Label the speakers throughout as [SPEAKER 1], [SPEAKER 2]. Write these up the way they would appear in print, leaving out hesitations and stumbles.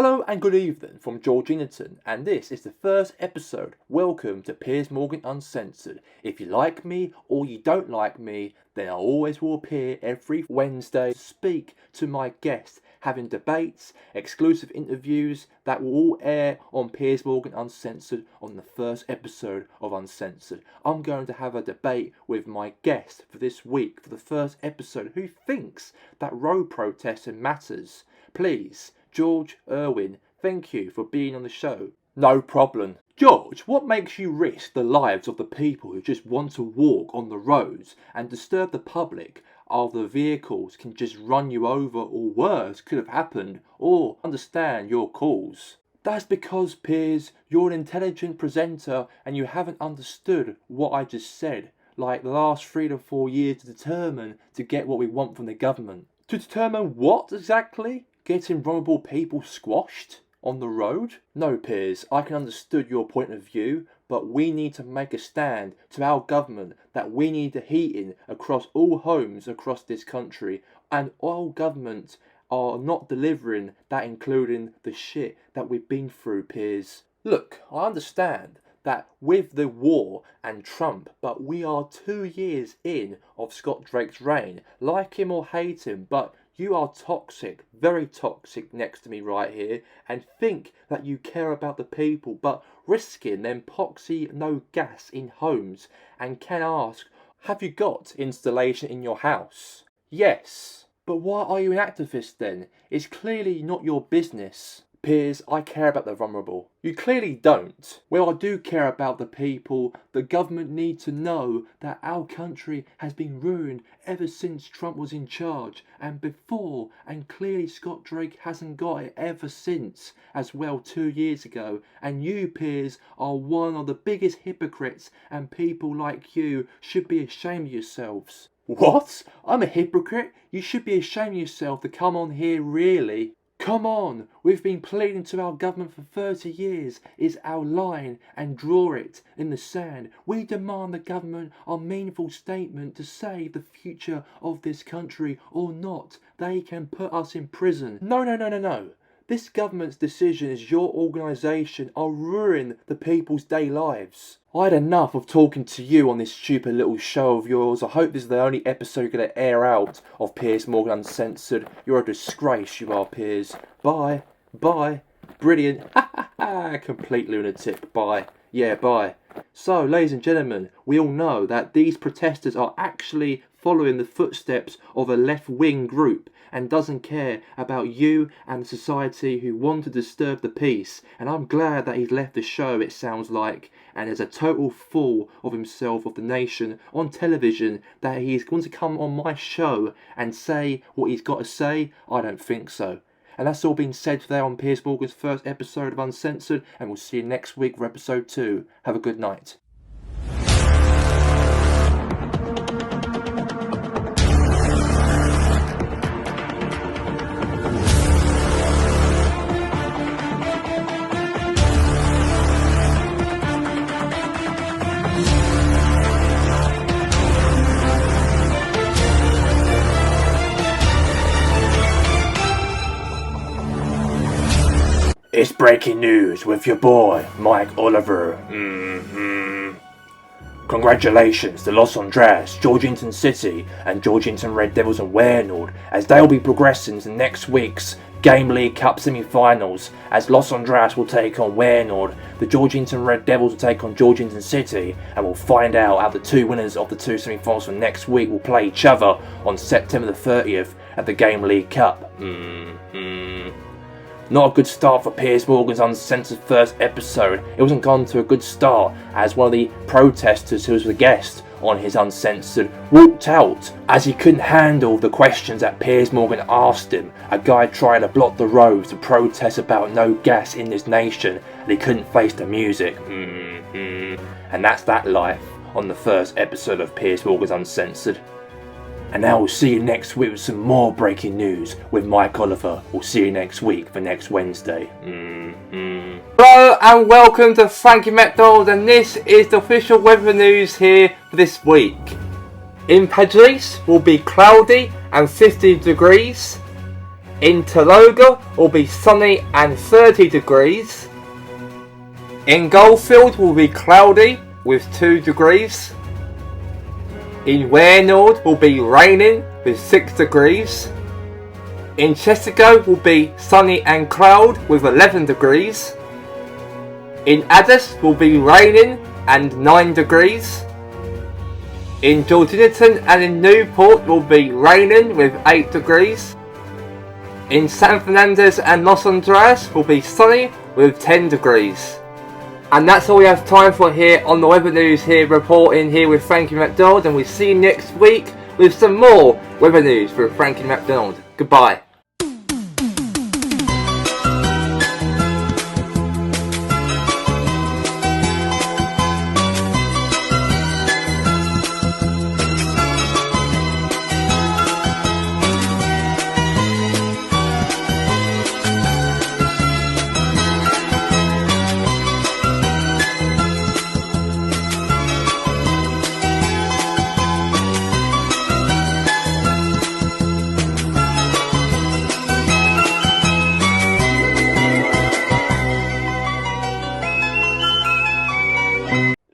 [SPEAKER 1] Hello and good evening from George Innerton, and this is the first episode. Welcome to Piers Morgan Uncensored. If you like me or you don't like me, then I always will appear every Wednesday to speak to my guests, having debates, exclusive interviews that will all air on Piers Morgan Uncensored on the first episode of Uncensored. I'm going to have a debate with my guest for this week, for the first episode, who thinks that road protesting matters. Please, George Irwin, thank you for being on the show. No problem. George, what makes you risk the lives of the people who just want to walk on the roads and disturb the public? Other vehicles can just run you over, or worse could have happened, or understand your calls. That's because, Piers, you're an intelligent presenter and you haven't understood what I just said, like the last 3 to 4 years to get what we want from the government. To determine what exactly? Getting vulnerable people squashed on the road? No, Piers, I can understand your point of view, but we need to make a stand to our government that we need the heating across all homes across this country, and all governments are not delivering that, including the shit that we've been through, Piers. Look, I understand that with the war and Trump, but we are 2 years in of Scott Drake's reign. Like him or hate him, but you are toxic, very toxic next to me right here, and think that you care about the people, but risking them poxy no gas in homes, and can ask, have you got installation in your house? Yes. But why are you an activist then? It's clearly not your business. Piers, I care about the vulnerable. You clearly don't. Well, I do care about the people. The government need to know that our country has been ruined ever since Trump was in charge and before, and clearly Scott Drake hasn't got it ever since as well 2 years ago. And you, Piers, are one of the biggest hypocrites, and people like you should be ashamed of yourselves. What? I'm a hypocrite? You should be ashamed of yourself to come on here, really. Come on, we've been pleading to our government for 30 years. It's our line, and draw it in the sand. We demand the government a meaningful statement to save the future of this country, or not. They can put us in prison. No. This government's decision is your organisation are ruining the people's day lives. I had enough of talking to you on this stupid little show of yours. I hope this is the only episode you're going to air out of Piers Morgan Uncensored. You're a disgrace, you are, Piers. Bye. Brilliant. Complete lunatic. Bye. Yeah, bye. So, ladies and gentlemen, we all know that these protesters are actually following the footsteps of a left-wing group and doesn't care about you and the society who want to disturb the peace. And I'm glad that he's left the show, it sounds like, and is a total fool of himself, of the nation, on television, that he's going to come on my show and say what he's got to say. I don't think so. And that's all been said today on Piers Morgan's first episode of Uncensored, and we'll see you next week for episode 2. Have a good night. It's breaking news with your boy, Mike Oliver. Congratulations to Los Angeles, Georgington City and Georgington Red Devils and Waynord, as they'll be progressing to next week's Game League Cup semi-finals, as Los Angeles will take on Waynord, the Georgington Red Devils will take on Georgington City, and we'll find out how the two winners of the two semi-finals from next week will play each other on September the 30th at the Game League Cup. Not a good start for Piers Morgan's Uncensored first episode. It wasn't gone to a good start, as one of the protesters who was the guest on his Uncensored walked out as he couldn't handle the questions that Piers Morgan asked him. A guy trying to block the roads to protest about no gas in this nation, and he couldn't face the music. And that's that life on the first episode of Piers Morgan's Uncensored. And now we'll see you next week with some more breaking news with Mike Oliver. We'll see you next week for next Wednesday. Hello and welcome to Frankie McDonald, and this is the official weather news here for this week. In Padres will be cloudy and 50 degrees.
[SPEAKER 2] In Teloga will be sunny and 30 degrees. In Goldfield will be cloudy with 2 degrees. In Warenord will be raining with 6 degrees. In Chestergo will be sunny and cloud with 11 degrees. In Addis will be raining and 9 degrees. In Georginaton and in Newport will be raining with 8 degrees. In San Fernandez and Los Andreas will be sunny with 10 degrees. And that's all we have time for here on the weather news here, reporting here with Frankie McDonald, and we'll see you next week with some more weather news with Frankie McDonald. Goodbye.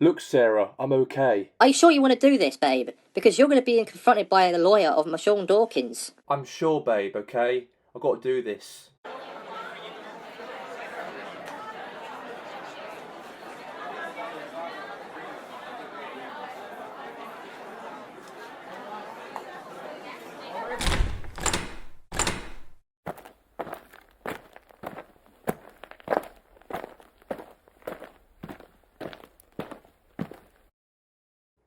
[SPEAKER 1] Look, Sarah, I'm okay.
[SPEAKER 3] Are you sure you want to do this, babe? Because you're going to be confronted by a lawyer of Sean Dawkins.
[SPEAKER 1] I'm sure, babe, okay? I've got to do this.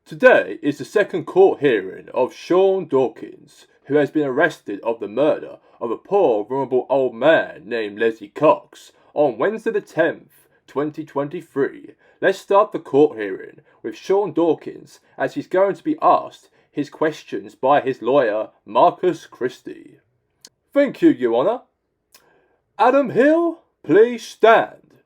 [SPEAKER 1] Today is the second court hearing of Sean Dawkins, who has been arrested of the murder of a poor, vulnerable old man named Leslie Cox on Wednesday the 10th, 2023. Let's start the court hearing with Sean Dawkins, as he's going to be asked his questions by his lawyer, Marcus Christie. Thank you, Your Honour. Adam Hill, please stand.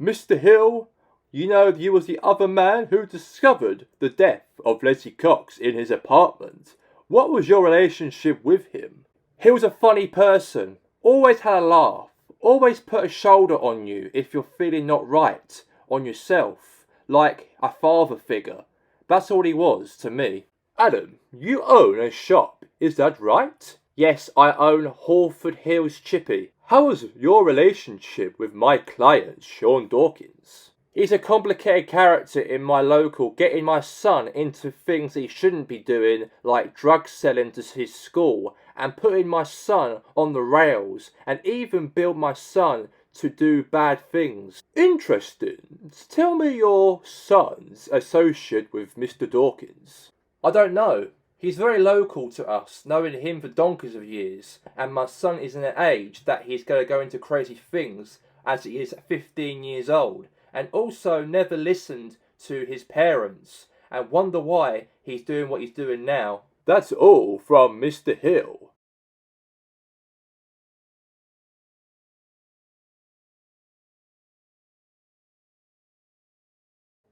[SPEAKER 1] Mr. Hill, you know you was the other man who discovered the death of Leslie Cox in his apartment. What was your relationship with him? He was a funny person, always had a laugh, always put a shoulder on you if you're feeling not right, on yourself, like a father figure. That's all he was to me. Adam, you own a shop, is that right? Yes, I own Hawford Hills Chippy. How was your relationship with my client, Sean Dawkins? He's a complicated character in my local, getting my son into things he shouldn't be doing, like drug selling to his school, and putting my son on the rails, and even build my son to do bad things. Interesting. Tell me your son's associate with Mr. Dawkins. I don't know. He's very local to us, knowing him for donkeys of years, and my son is in an age that he's going to go into crazy things as he is 15 years old. And also never listened to his parents, and wonder why he's doing what he's doing now. That's all from Mr. Hill.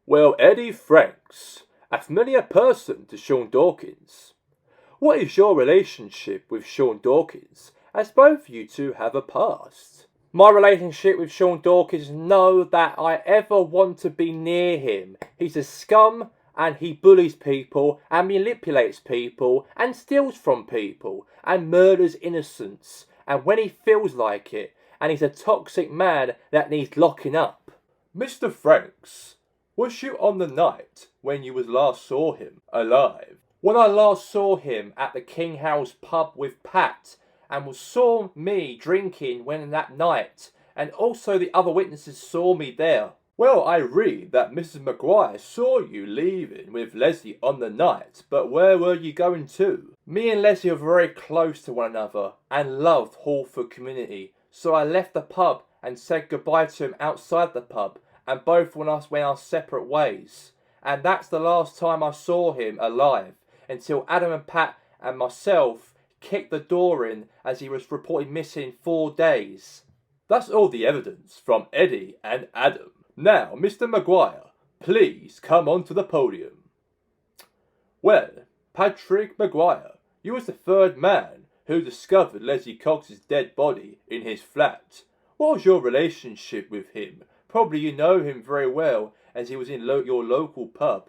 [SPEAKER 1] Well, Eddie Franks, a familiar person to Sean Dawkins. What is your relationship with Sean Dawkins, as both of you two have a past? My relationship with Sean Dawkins, know that I ever want to be near him. He's a scum, and he bullies people, and manipulates people, and steals from people, and murders innocents, and when he feels like it, and he's a toxic man that needs locking up. Mr. Franks, was you on the night when you last saw him alive? When I last saw him at the King House pub with Pat, and saw me drinking when that night, and also the other witnesses saw me there. Well, I read that Mrs. Maguire saw you leaving with Leslie on the night, but where were you going to? Me and Leslie are very close to one another, and loved Hawford community, so I left the pub and said goodbye to him outside the pub, and both went our separate ways. And that's the last time I saw him alive, until Adam and Pat and myself kicked the door in as he was reported missing 4 days. That's all the evidence from Eddie and Adam. Now, Mr. Maguire, please come onto the podium. Well, Patrick Maguire, you was the third man who discovered Leslie Cox's dead body in his flat. What was your relationship with him? Probably you know him very well, as he was in your local pub.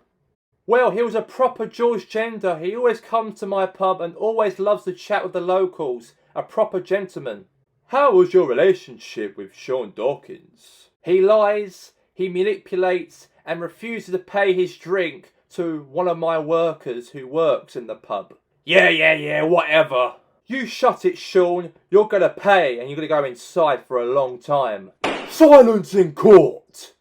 [SPEAKER 1] Well, he was a proper George Gender. He always comes to my pub and always loves to chat with the locals. A proper gentleman. How was your relationship with Sean Dawkins? He lies, he manipulates, and refuses to pay his drink to one of my workers who works in the pub. Yeah, whatever. You shut it, Sean. You're gonna pay and you're gonna go inside for a long time. Silence in court!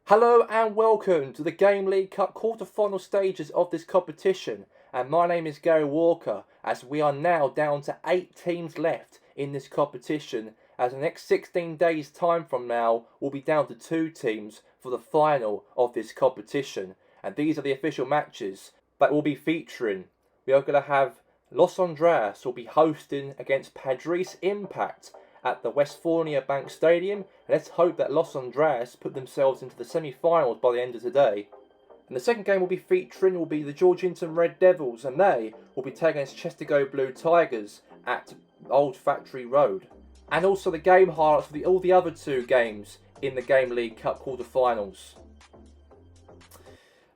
[SPEAKER 1] Hello and welcome to the Game League Cup quarter-final stages of this competition, and my name is Gary Walker, as we are now down to 8 teams left in this competition, as the next 16 days time from now will be down to 2 teams for the final of this competition, and these are the official matches that we'll be featuring. We are going to have Los Andreas will be hosting against Padres Impact at the Westphalia Bank Stadium, and let's hope that Los Andreas put themselves into the semi-finals by the end of today. And the second game we'll be featuring will be the Georgington Red Devils, and they will be taking against Chestergo Blue Tigers at Old Factory Road. And also the game highlights for all the other 2 games in the Game League Cup quarter-finals.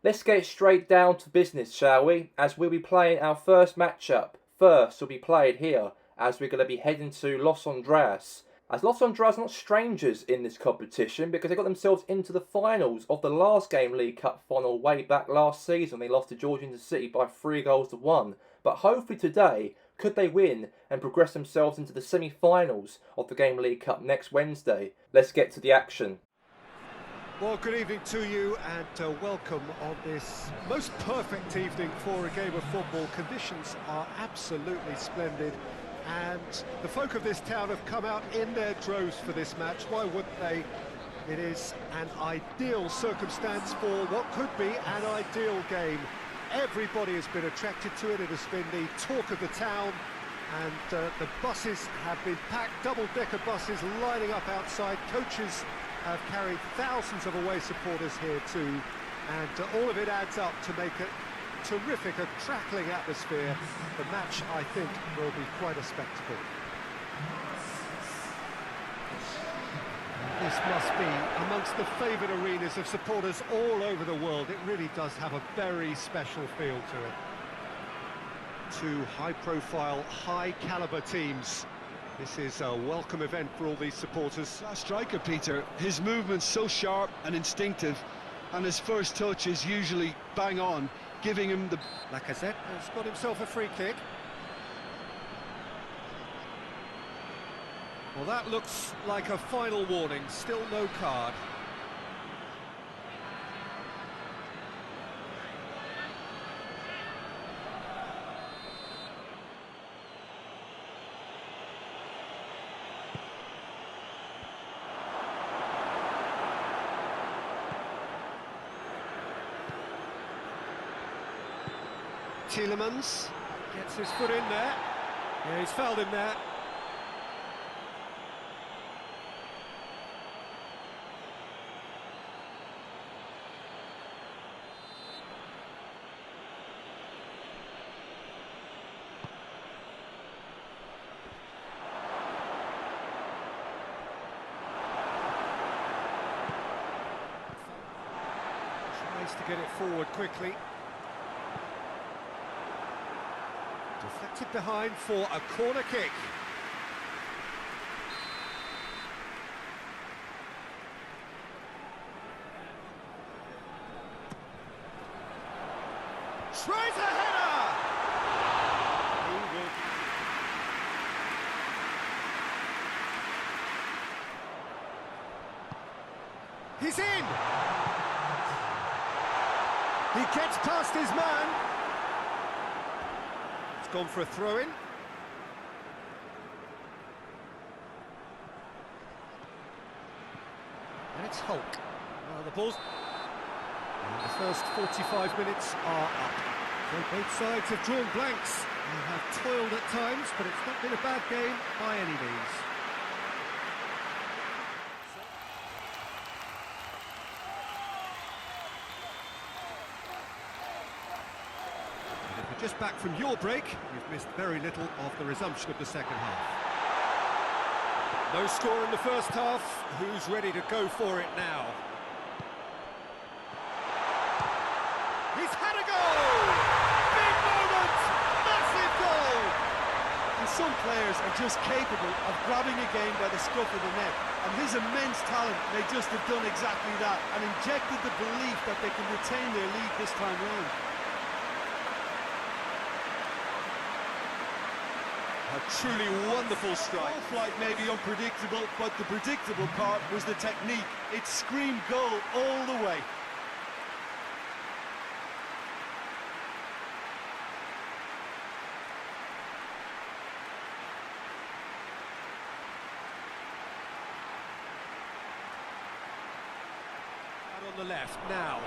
[SPEAKER 1] Let's get straight down to business, shall we? As we'll be playing our first matchup. First will be played here, as we're going to be heading to Los Andreas. As Los Andreas are not strangers in this competition, because they got themselves into the finals of the last Game League Cup final way back last season. They lost to Georgington City by 3-1. But hopefully today, could they win and progress themselves into the semi-finals of the Game League Cup next Wednesday? Let's get to the action.
[SPEAKER 4] Well, good evening to you and welcome on this most perfect evening for a game of football. Conditions are absolutely splendid, and the folk of this town have come out in their droves for this match. Why wouldn't they? It is an ideal circumstance for what could be an ideal game. Everybody has been attracted to it. It has been the talk of the town, and the buses have been packed, double-decker buses lining up outside. Coaches have carried thousands of away supporters here too, and all of it adds up to make it terrific, a crackling atmosphere. The match, I think, will be quite a spectacle. This must be amongst the favoured arenas of supporters all over the world. It really does have a very special feel to it. 2 high-profile, high-caliber teams. This is a welcome event for all these supporters.
[SPEAKER 5] That striker, Peter, his movement's so sharp and instinctive, and his first touch is usually bang on, giving him the...
[SPEAKER 4] Lacazette has got himself a free kick. Well, that looks like a final warning, still no card. Tielemans gets his foot in there. Yeah, he's fouled him there. to get it forward quickly. Deflected behind for a corner kick. Tries a header! He's in! He gets past his man. It's gone for a throw-in. And it's Hulk. The ball's... And the first 45 minutes are up. So both sides have drawn blanks. They have toiled at times, but it's not been a bad game by any means. And if you're just back from your break, you've missed very little of the resumption of the second half. No score in the first half. Who's ready to go for it now? He's had a goal! Big moment! Massive goal!
[SPEAKER 5] And some players are just capable of grabbing a game by the scruff of the neck, and his immense talent may just have done exactly that and injected the belief that they can retain their lead this time round.
[SPEAKER 4] A truly wonderful strike.
[SPEAKER 5] Ball flight may be unpredictable, but the predictable part was the technique. It screamed goal all the way.
[SPEAKER 4] On the left now.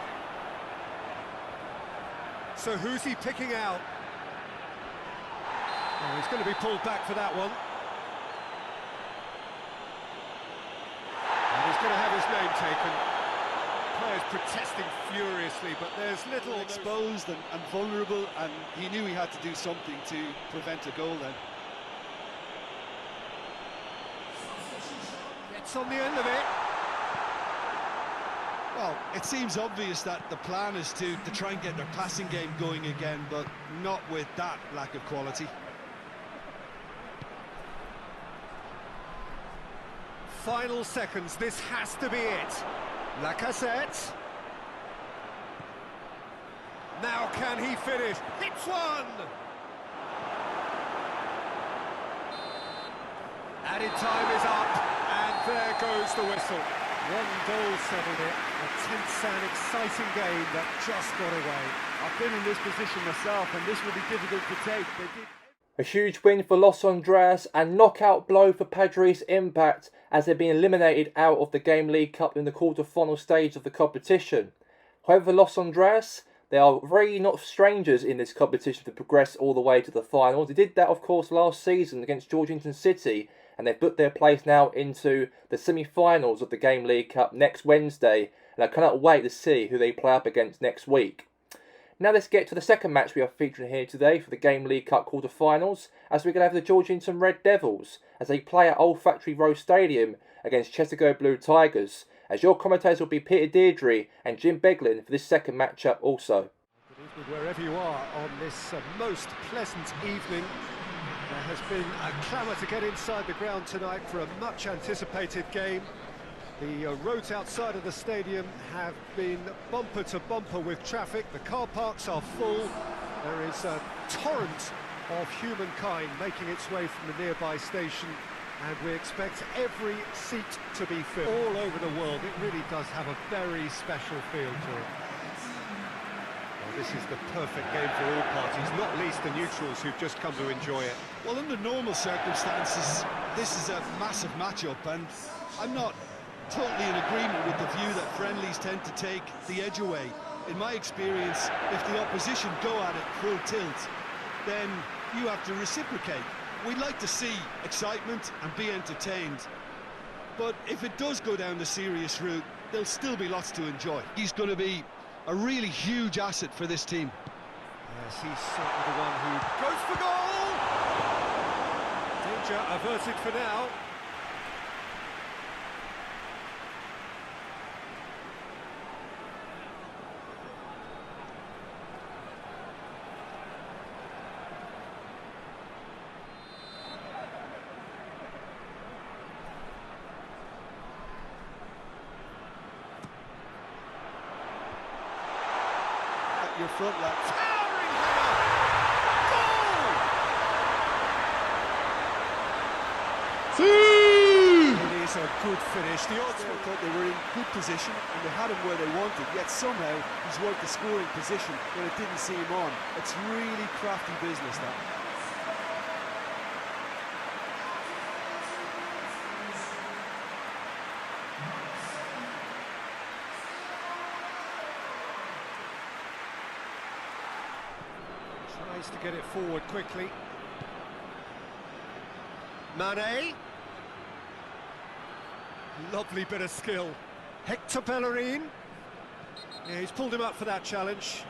[SPEAKER 4] So who's he picking out? Oh, he's going to be pulled back for that one. And he's going to have his name taken. Players protesting furiously, but there's little...
[SPEAKER 5] Exposed and vulnerable, and he knew he had to do something to prevent a goal then.
[SPEAKER 4] Gets on the end of it.
[SPEAKER 5] Well, it seems obvious that the plan is to try and get their passing game going again, but not with that lack of quality.
[SPEAKER 4] Final seconds, this has to be it. Lacazette. Now can he finish? Hits one! Added time is up, and there goes the whistle. One goal settled it. A tense and exciting game that just got away.
[SPEAKER 5] I've been in this position myself, and this will be difficult to take.
[SPEAKER 1] A huge win for Los Andreas and knockout blow for Padres Impact as they've been eliminated out of the Game League Cup in the quarter-final stage of the competition. However, for Los Andreas, they are very not strangers in this competition to progress all the way to the finals. They did that, of course, last season against Georgetown City, and they've put their place now into the semi-finals of the Game League Cup next Wednesday, and I cannot wait to see who they play up against next week. Now let's get to the second match we are featuring here today for the Game League Cup quarter-finals, as we're going to have the Georgetown Red Devils as they play at Old Factory Road Stadium against Chesapeake Blue Tigers, as your commentators will be Peter Deirdre and Jim Beglin for this second matchup also.
[SPEAKER 4] Good evening wherever you are on this most pleasant evening. There has been a clamour to get inside the ground tonight for a much anticipated game. The roads outside of the stadium have been bumper to bumper with traffic. The car parks are full. There is a torrent of humankind making its way from the nearby station, and we expect every seat to be filled. All over the world, it really does have a very special feel to it. Well, this is the perfect game for all parties, not least the neutrals who've just come to enjoy it.
[SPEAKER 5] Well, under normal circumstances, this is a massive matchup, and I'm not totally in agreement with the view that friendlies tend to take the edge away. In my experience, if the opposition go at it full tilt, then you have to reciprocate. We'd like to see excitement and be entertained, but if it does go down the serious route, there'll still be lots to enjoy. He's going to be a really huge asset for this team.
[SPEAKER 4] Yes, he's certainly the one who goes for goal! Danger averted for now. centre front line. Towering header! Goal! It is a good finish. The odds
[SPEAKER 5] I thought they were in good position and they had him where they wanted, yet somehow he's worked the scoring position when it didn't see him on. It's really crafty business, that.
[SPEAKER 4] tries to get it forward quickly. Mane. Lovely bit of skill. Hector Bellerin. Yeah, he's pulled him up for that challenge.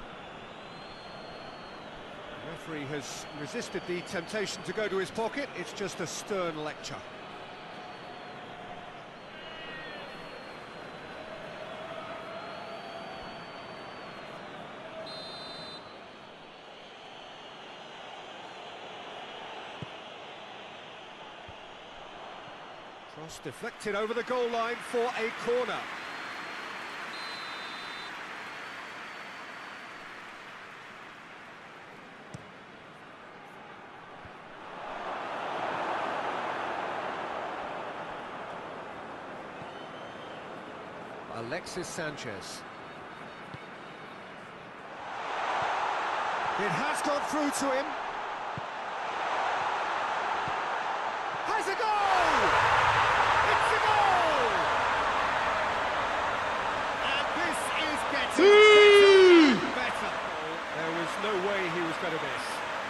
[SPEAKER 4] The referee has resisted the temptation to go to his pocket. It's just a stern lecture. Cross deflected over the goal line for a corner. Alexis Sanchez. It has gone through to him. Has a goal! It's a goal! And this is getting better. There was no way he was going to miss.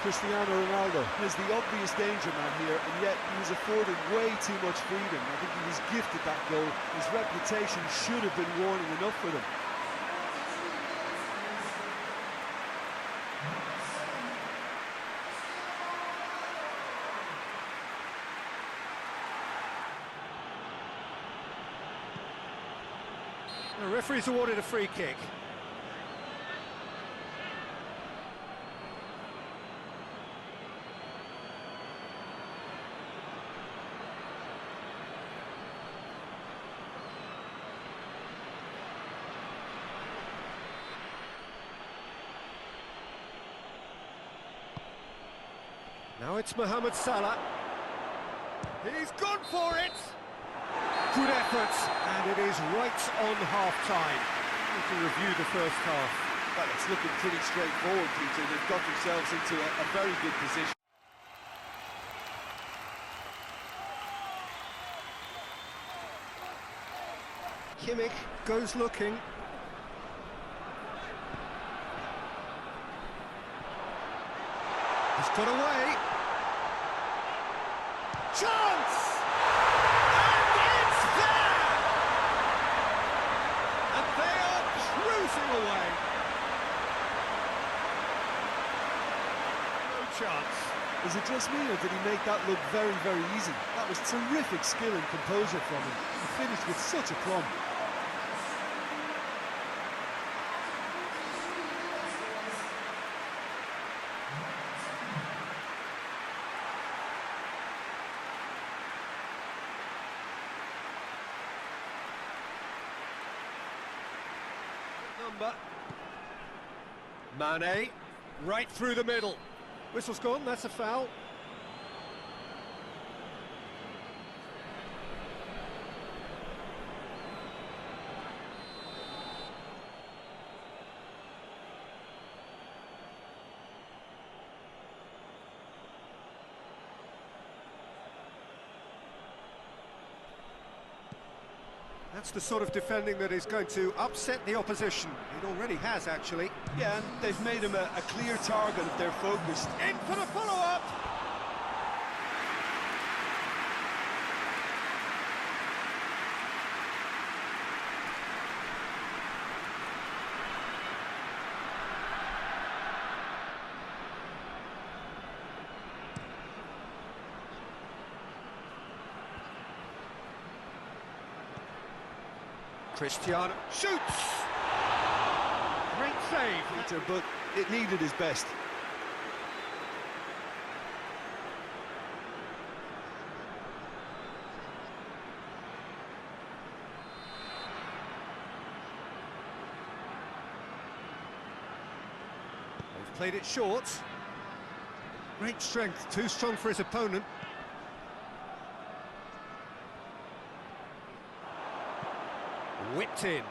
[SPEAKER 5] Cristiano Ronaldo is the obvious danger man here, and yet he was afforded way too much freedom. I think he was gifted that goal. His reputation should have been warning enough for them.
[SPEAKER 4] The referee's awarded a free kick. Now it's Mohamed Salah. He's gone for it! Good effort, and it is right on half-time. We can review the first half.
[SPEAKER 5] Well, it's looking pretty straightforward, Peter. They've got themselves into a very good position.
[SPEAKER 4] Kimmich goes looking. He's got away. Chance! And it's there! And they are cruising away. No chance.
[SPEAKER 5] Is it just me, or did he make that look very, very easy? That was terrific skill and composure from him. He finished with such aplomb.
[SPEAKER 4] Mane, right through the middle. Whistle's gone, that's a foul. That's the sort of defending that is going to upset the opposition. It already has, actually.
[SPEAKER 5] Yeah, and they've made him a clear target if they're focused.
[SPEAKER 4] In for the follow-up! Cristiano shoots! Great save,
[SPEAKER 5] Peter, but it needed his best.
[SPEAKER 4] Played it short. Great strength, too strong for his opponent. Whipped in.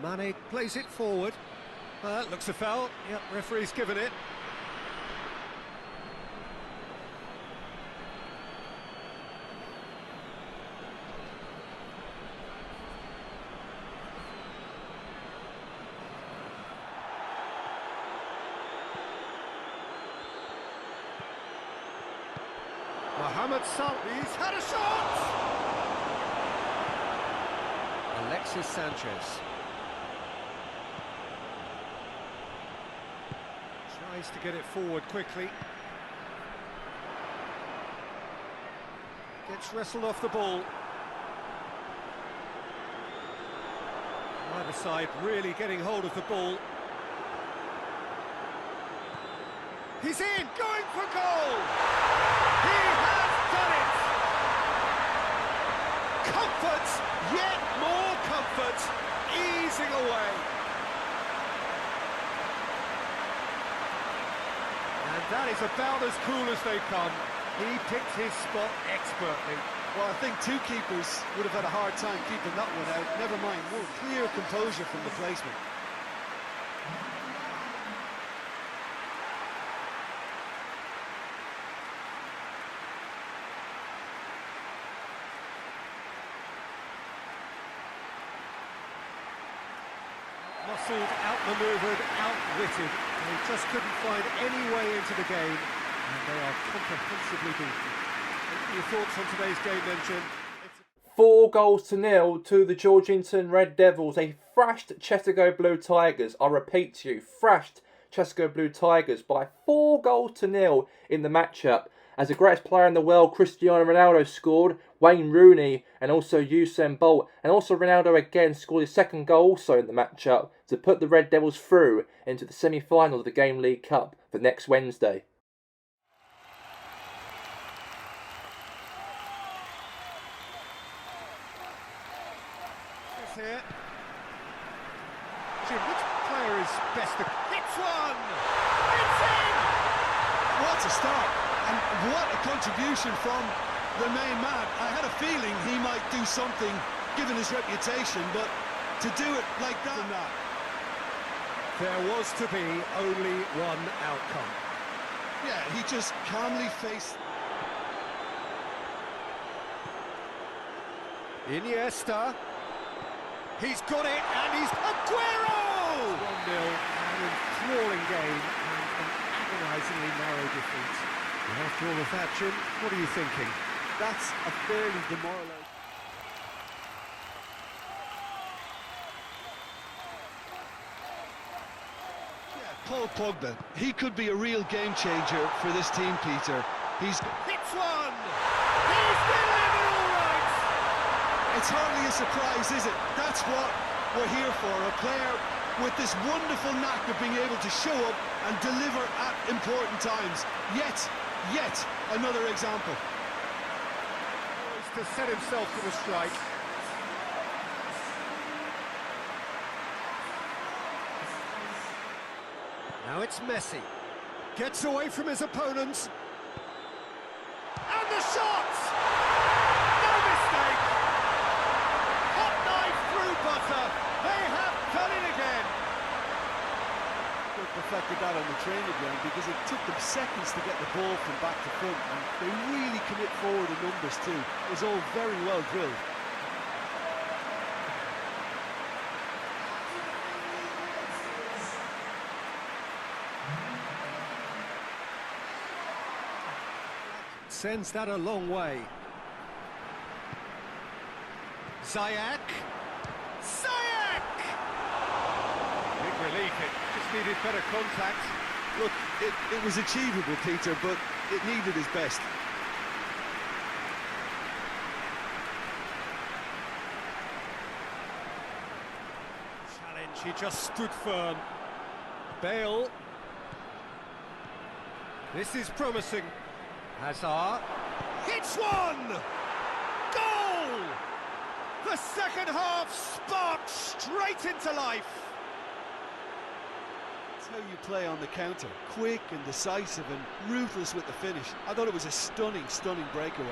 [SPEAKER 4] Mane plays it forward. Looks a foul. Yep, referee's given it. Mohamed Salah, he's had a shot! Alexis Sanchez. Tries to get it forward quickly. Gets wrestled off the ball. Either side really getting hold of the ball. He's in, going for goal! He has done it! Comfort, yet more comfort, easing away. And that is about as cool as they come. He picked his spot expertly.
[SPEAKER 5] Well, I think two keepers would have had a hard time keeping that one out. Never mind, more clear composure from the placement.
[SPEAKER 4] Muscled, outmaneuvered, outwitted. They just couldn't find any way into the game, and they are comprehensively beaten. Your thoughts on today's game then, Jim?
[SPEAKER 1] 4-0 to the Georgington Red Devils. They thrashed Chestergo Blue Tigers. I repeat to you, thrashed Chestergo Blue Tigers by 4-0 in the matchup. As the greatest player in the world, Cristiano Ronaldo, scored, Wayne Rooney and also Usain Bolt. And also Ronaldo again scored his second goal also in the matchup to put the Red Devils through into the semi-final of the Game League Cup for next Wednesday.
[SPEAKER 4] Here. Jim, which player is best to... Hits one! It's in!
[SPEAKER 5] What a start, and what a contribution from the main man. I had a feeling he might do something, given his reputation, but to do it like that...
[SPEAKER 4] There was to be only one outcome.
[SPEAKER 5] Yeah, he just calmly faced...
[SPEAKER 4] Iniesta. He's got it, and he's... Aguero! 1-0, an enthralling game, and an agonisingly narrow defeat. And after all of that, Jim, what are you thinking?
[SPEAKER 5] That's a fairly demoralising... Yeah, Paul Pogba, he could be a real game changer for this team, Peter. He's...
[SPEAKER 4] Hits one! He's delivered all right!
[SPEAKER 5] It's hardly a surprise, is it? That's what we're here for, a player with this wonderful knack of being able to show up and deliver at important times. Yet another example.
[SPEAKER 4] To set himself to the strike. Now it's Messi. Gets away from his opponents. And the shot! No mistake! Hot knife through butter. They have done it again.
[SPEAKER 5] Perfected that on the training ground because it took them seconds to get the ball from back to front, and they really commit forward in numbers too. It was all very well drilled.
[SPEAKER 4] Sends that a long way. Ziyech. Big relief, it just needed better contact.
[SPEAKER 5] Look, it was achievable, Peter, but it needed his best.
[SPEAKER 4] Challenge, he just stood firm. Bale. This is promising. Hazard. Hits one! Goal! The second half sparked straight into life.
[SPEAKER 5] That's how you play on the counter. Quick and decisive and ruthless with the finish. I thought it was a stunning, stunning breakaway.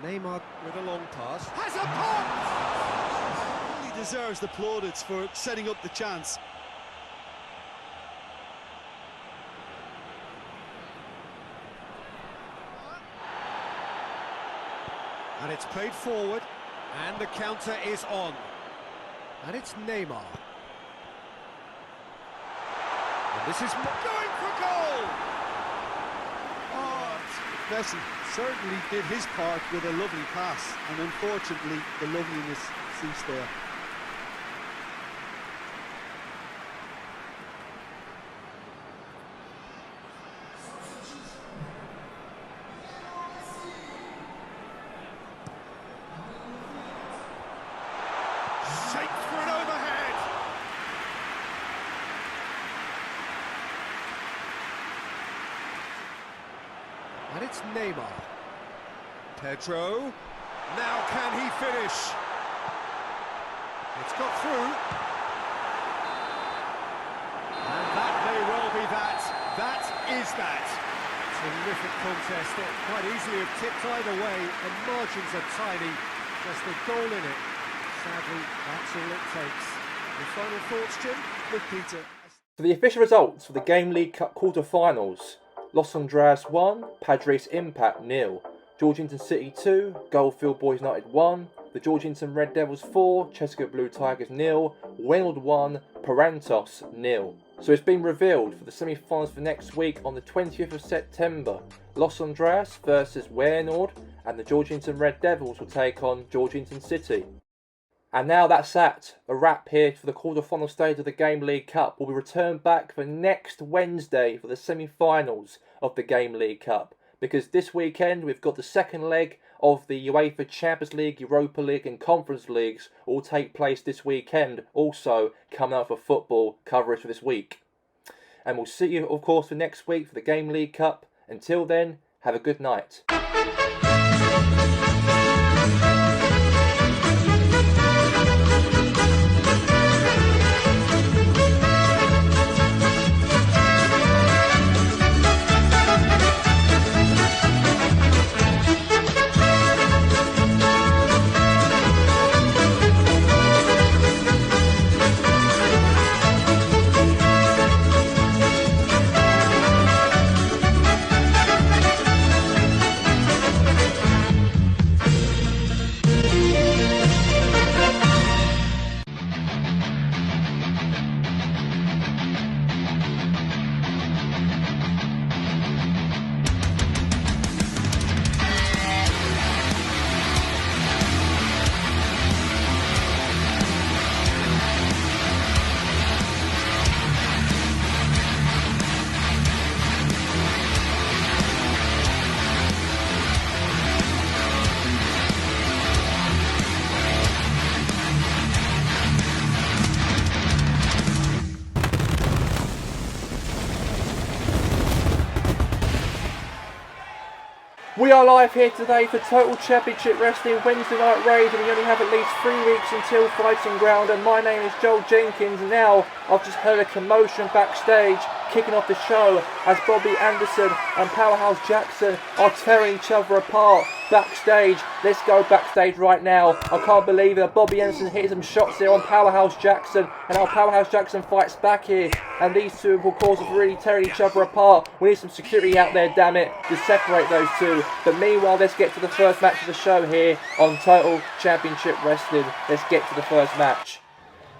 [SPEAKER 4] Neymar with a long pass.
[SPEAKER 5] Has a pop! He deserves the plaudits for setting up the chance.
[SPEAKER 4] And it's played forward, and the counter is on. And it's Neymar. And this is going for goal!
[SPEAKER 5] Oh, Messi certainly did his part with a lovely pass, and unfortunately the loveliness ceased there.
[SPEAKER 4] Shaped for an overhead. And it's Neymar. Pedro. Now can he finish? It's got through. And that may well be that. That is that. Terrific contest. It quite easily have tipped either way. The margins are tiny. Just a goal in it. Sadly, that's all it takes. The final thoughts, Jim?
[SPEAKER 5] Look, Peter.
[SPEAKER 1] So the official results for the Game League Cup quarter-finals. Los Andras 1, Padres Impact 0. Georgington City 2, Goldfield Boys United 1. The Georgington Red Devils 4, Chesapeake Blue Tigers 0. Weynold 1, Parantos 0. So it's been revealed for the semi-finals for next week on the 20th of September. Los Andras versus Weynold, and the Georgington Red Devils will take on Georgington City. And now that's that. A wrap here for the quarter-final stage of the Game League Cup. We'll be returned back for next Wednesday for the semi-finals of the Game League Cup. Because this weekend we've got the second leg of the UEFA Champions League, Europa League and Conference Leagues all take place this weekend. Also coming out for football coverage for this week. And we'll see you of course for next week for the Game League Cup. Until then, have a good night. We are live here today for Total Championship Wrestling Wednesday Night Rage, and we only have at least 3 weeks until Fighting Ground, and my name is Joel Jenkins. Now I've just heard a commotion backstage kicking off the show as Bobby Anderson and Powerhouse Jackson are tearing each other apart backstage. Let's go backstage right now. I can't believe it. Bobby Anderson hits some shots here on Powerhouse Jackson, and now Powerhouse Jackson fights back here, and these two of course are really tearing each other apart. We need some security out there, damn it, to separate those two. But meanwhile, let's get to the first match of the show here on Total Championship Wrestling. Let's get to the first match.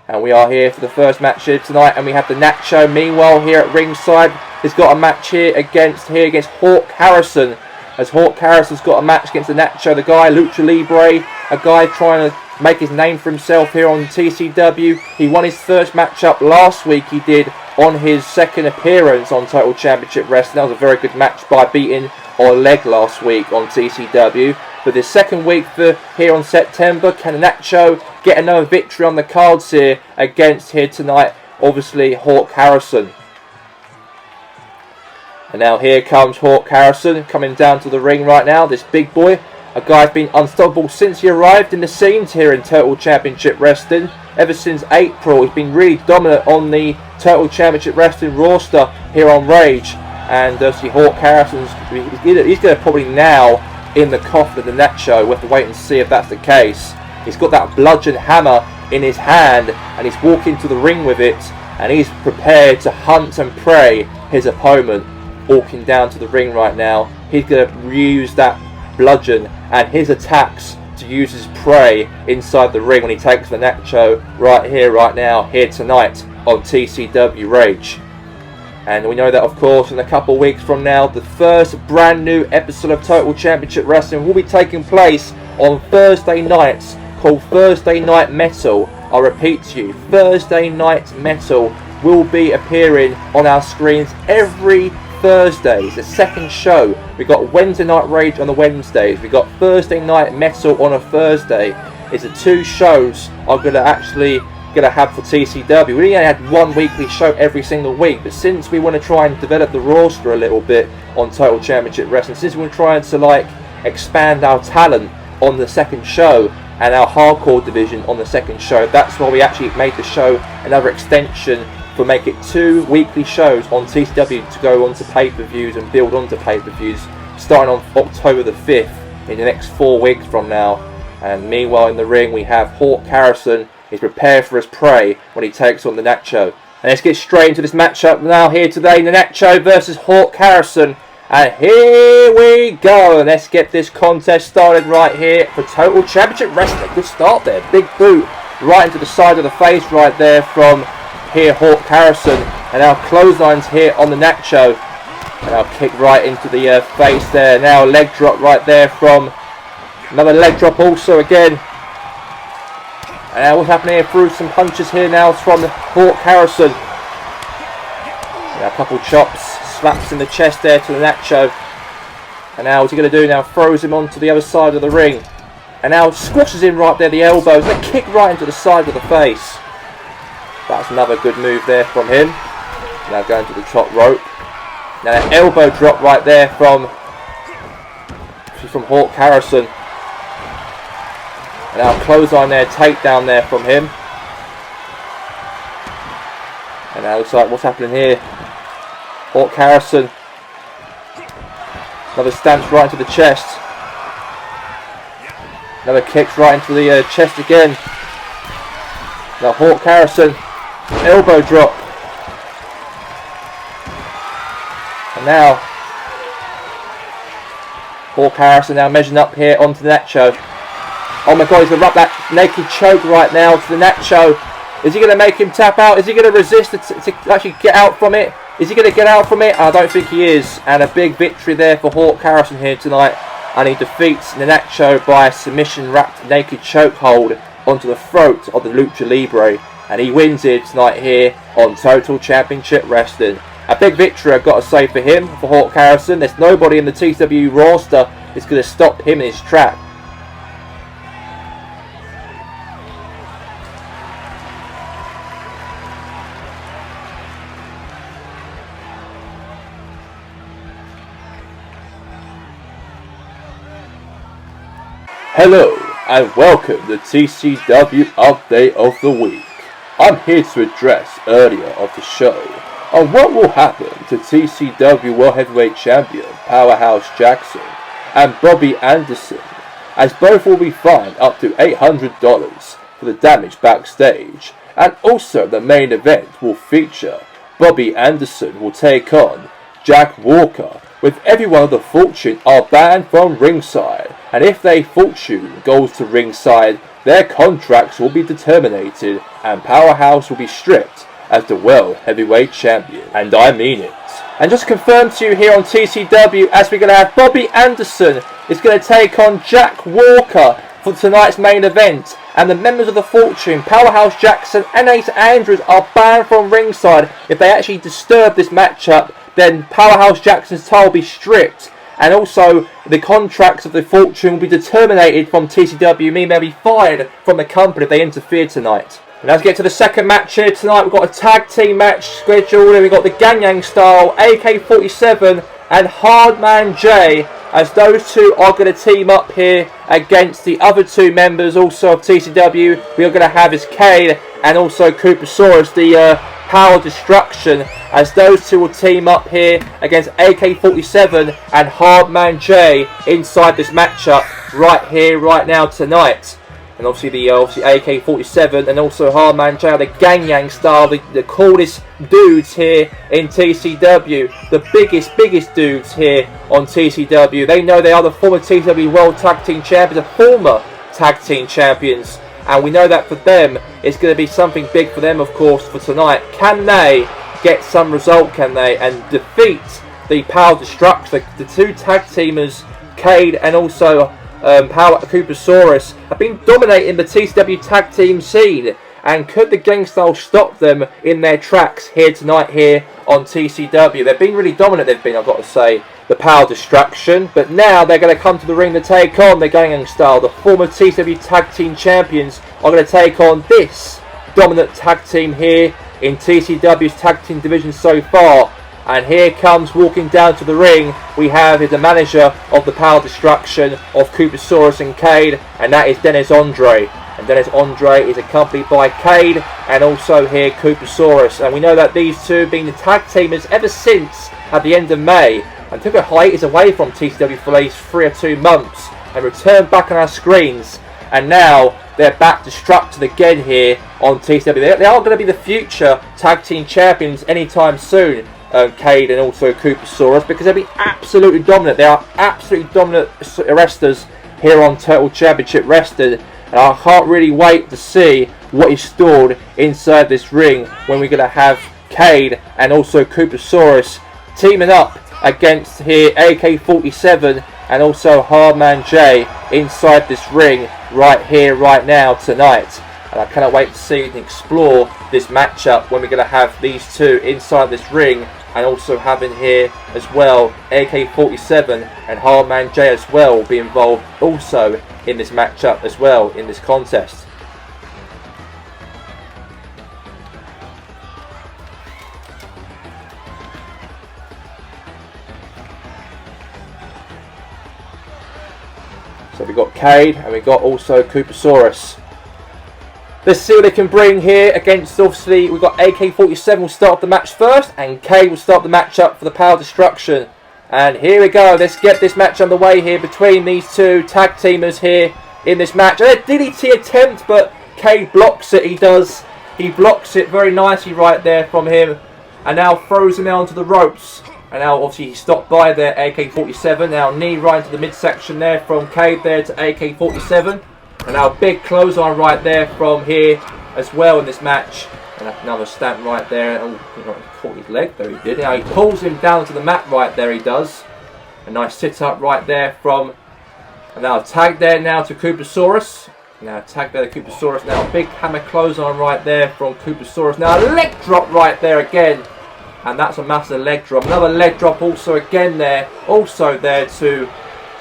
[SPEAKER 1] And we are here for the first match here tonight, and we have the Nacho. Meanwhile, here at ringside, he's got a match here against Hawk Harrison. As Hawk Harrison's got a match against the Nacho, the guy Lucha Libre, a guy trying to make his name for himself here on TCW. He won his first matchup last week, he did, on his second appearance on Total Championship Wrestling. That was a very good match by beating or leg last week on TCW. For this second week here on September, can Nacho get another victory on the cards here against here tonight? Obviously, Hawk Harrison. And now here comes Hawk Harrison coming down to the ring right now. This big boy, a guy who's been unstoppable since he arrived in the scenes here in Total Championship Wrestling. Ever since April, he's been really dominant on the Total Championship Wrestling roster here on Rage. And see, Hawk Harrison's he's going to probably now in the coffin of the Nacho. We'll have to wait and see if that's the case. He's got that bludgeon hammer in his hand and he's walking to the ring with it, and he's prepared to hunt and prey his opponent. Walking down to the ring right now, he's going to use that bludgeon and his attacks to use his prey inside the ring when he takes the Nacho right here, right now, here tonight on TCW Rage. And we know that, of course, in a couple of weeks from now, the first brand new episode of Total Championship Wrestling will be taking place on Thursday nights, called Thursday Night Metal. I repeat to you, Thursday Night Metal will be appearing on our screens every Thursday. It's the second show. We got Wednesday Night Rage on the Wednesdays. We got Thursday Night Metal on a Thursday. It's the two shows I'm gonna have for TCW. We only had one weekly show every single week, but since we want to try and develop the roster a little bit on Total Championship Wrestling, since we're trying to expand our talent on the second show and our hardcore division on the second show, that's why we actually made the show another extension for make it 2 weekly shows on TCW to go on to pay-per-views and build onto pay-per-views starting on October the 5th in the next 4 weeks from now. And meanwhile in the ring we have Hawk Harrison. He's prepared for his prey when he takes on the Nacho. And let's get straight into this matchup now here today. The Nacho versus Hawk Harrison. And here we go. And let's get this contest started right here for Total Championship Wrestling. Good start there. Big boot right into the side of the face right there from here Hawk Harrison. And now clotheslines here on the Nacho. And now kick right into the face there. Now a leg drop right there from another leg drop also again. And now what's happening here? Through some punches here now from Hawk Harrison. Now a couple chops, slaps in the chest there to the Nacho. And now what's he going to do now? Throws him onto the other side of the ring. And now squashes him right there, the elbows. And a kick right into the side of the face. That's another good move there from him. Now going to the top rope. Now an elbow drop right there from Hawk Harrison. And now clothesline there, takedown there from him. And now looks like what's happening here. Hawk Harrison. Another stamps right into the chest. Another kicks right into the chest again. Now Hawk Harrison. Elbow drop. And now Hawk Harrison now measuring up here onto the Nacho. Oh my god, he's going to wrap that naked choke right now to the Nacho. Is he going to make him tap out? Is he going to resist to actually get out from it? Is he going to get out from it? I don't think he is. And a big victory there for Hawk Harrison here tonight. And he defeats the Nacho by a submission wrapped naked choke hold onto the throat of the Lucha Libre. And he wins it tonight here on Total Championship Wrestling. A big victory, I've got to say, for him, for Hawk Harrison. There's nobody in the TCW roster that's going to stop him in his track.
[SPEAKER 2] Hello and welcome to the TCW Update of the Week. I'm here to address earlier of the show on what will happen to TCW World Heavyweight Champion Powerhouse Jackson and Bobby Anderson, as both will be fined up to $800 for the damage backstage, and also the main event will feature Bobby Anderson will take on Jack Walker, with everyone of the Fortune are banned from ringside, and if they Fortune goes to ringside, their contracts will be terminated and Powerhouse will be stripped as the World Heavyweight Champion. And I mean it. And just confirm to you here on TCW, as we're going to have Bobby Anderson is going to take on Jack Walker for tonight's main event, and the members of the Fortune, Powerhouse Jackson and Ace Andrews, are banned from ringside. If they actually disturb this matchup, then Powerhouse Jackson's title will be stripped and also the contracts of the fortune will be terminated from TCW, meaning they'll be fired from the company if they interfere tonight. And let's get to the second match here tonight. We've got a tag team match scheduled, and we've got the Ganyang style, AK-47 and Hardman J, as those two are going to team up here against the other two members also of TCW. We are going to have is Cade and also Koopasaurus, the Power Destruction, as those two will team up here against AK-47 and Hardman J inside this matchup right here, right now tonight. And obviously the AK-47 and also Hardman J, the Ganyang style, the coolest dudes here in TCW, the biggest dudes here on TCW. They know they are the former TCW World Tag Team Champions, the former Tag Team Champions, and we know that for them it's going to be something big for them, of course, for tonight. Can they get some result, can they, and defeat the Power Destruction? The two tag teamers, Cade and also Power Koopasaurus, have been dominating the TCW tag team scene, and could the Gang Style stop them in their tracks here tonight here on TCW? They've been really dominant, I've got to say, the Power Destruction, but now they're going to come to the ring to take on the Gang Style. The former TCW tag team champions are going to take on this dominant tag team here in TCW's tag team division so far. And here comes, walking down to the ring, we have the manager of the Power Destruction of Koopasaurus and Cade, and that is Dennis Andre. And Dennis Andre is accompanied by Cade and also here Koopasaurus. And we know that these two have been the tag teamers ever since at the end of May, and took a hiatus away from TCW for at least 3 or 2 months and returned back on our screens. And now they're back destructed again here on TCW. They are going to be the future tag team champions anytime soon. Cade and also Koopasaurus, because they'll be absolutely dominant. They are absolutely dominant wrestlers here on Total Championship Wrestling, and I can't really wait to see what is stored inside this ring when we're going to have Cade and also Koopasaurus teaming up against here AK-47 and also Hardman J inside this ring right here, right now tonight. And I cannot wait to see and explore this matchup when we're going to have these two inside this ring, and also having here as well AK-47 and Hardman J as well will be involved also in this matchup as well in this contest. So we've got Cade and we've got also Koopasaurus. Let's see what they can bring here against, obviously, we've got AK-47 will start the match first, and Cade will start the match up for the Power Destruction. And here we go, let's get this match underway here between these two tag teamers here in this match. A DDT attempt, but Cade blocks it, he does. He blocks it very nicely right there from him, and now throws him onto the ropes. And now obviously he stopped by there, AK-47, now knee right into the midsection there from Cade there to AK-47. And now big clothesline right there from here as well in this match. And another stamp right there. Oh, he caught his leg there, he did. Now he pulls him down to the mat right there, he does. A nice sit up right there from... And now tag there now to Koopasaurus. Now tag there to Koopasaurus. Now big hammer clothesline right there from Koopasaurus. Now a leg drop right there again. And that's a massive leg drop. Another leg drop also again there. Also there to...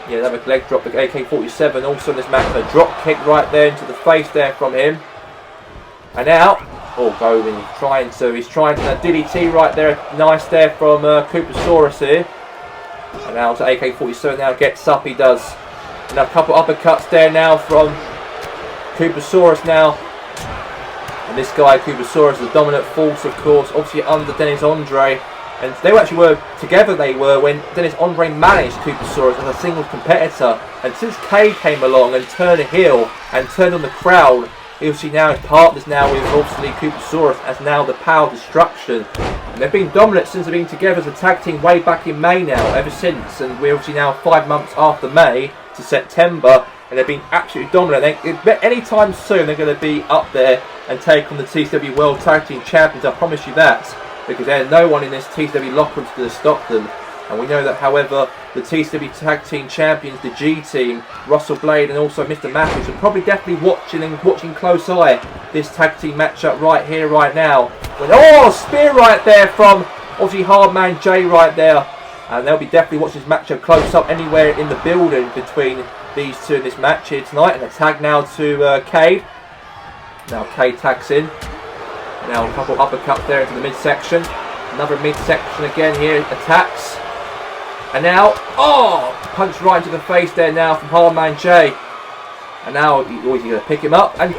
[SPEAKER 2] Yeah, another leg drop, the AK-47 also in this match. A drop kick right there into the face there from him. And now, he's trying to DDT right there, nice there from Koopasaurus here. And now to AK-47 now gets up, he does. And a couple uppercuts there now from Koopasaurus now. And this guy, Koopasaurus, the dominant force, of course, obviously under Dennis Andre. And they actually were together, when Dennis Andre managed Koopasaurus as a singles competitor. And since Cade came along and turned heel and turned on the crowd, he obviously now is partners now with obviously Koopasaurus as now the Power Destruction. And they've been dominant since they've been together as a tag team way back in May now, ever since. And we're obviously now 5 months after May to September. And they've been absolutely dominant. Anytime soon they're going to be up there and take on the TCW World Tag Team Champions, I promise you that. Because there's no one in this TCW locker room to stop them. And we know that, however, the TCW Tag Team Champions, the G Team, Russell Blade and also Mr. Matthews are probably definitely watching close eye this tag team matchup right here, right now. Spear right there from obviously Hardman J right there.
[SPEAKER 1] And they'll be definitely watching this matchup close up anywhere in the building between these two in this match here tonight. And a tag now to Cade. Now Cade tags in. Now a couple uppercuts there into the midsection. Another midsection again here, attacks. And now, punch right into the face there now from Hardman J. And now he's going to pick him up. And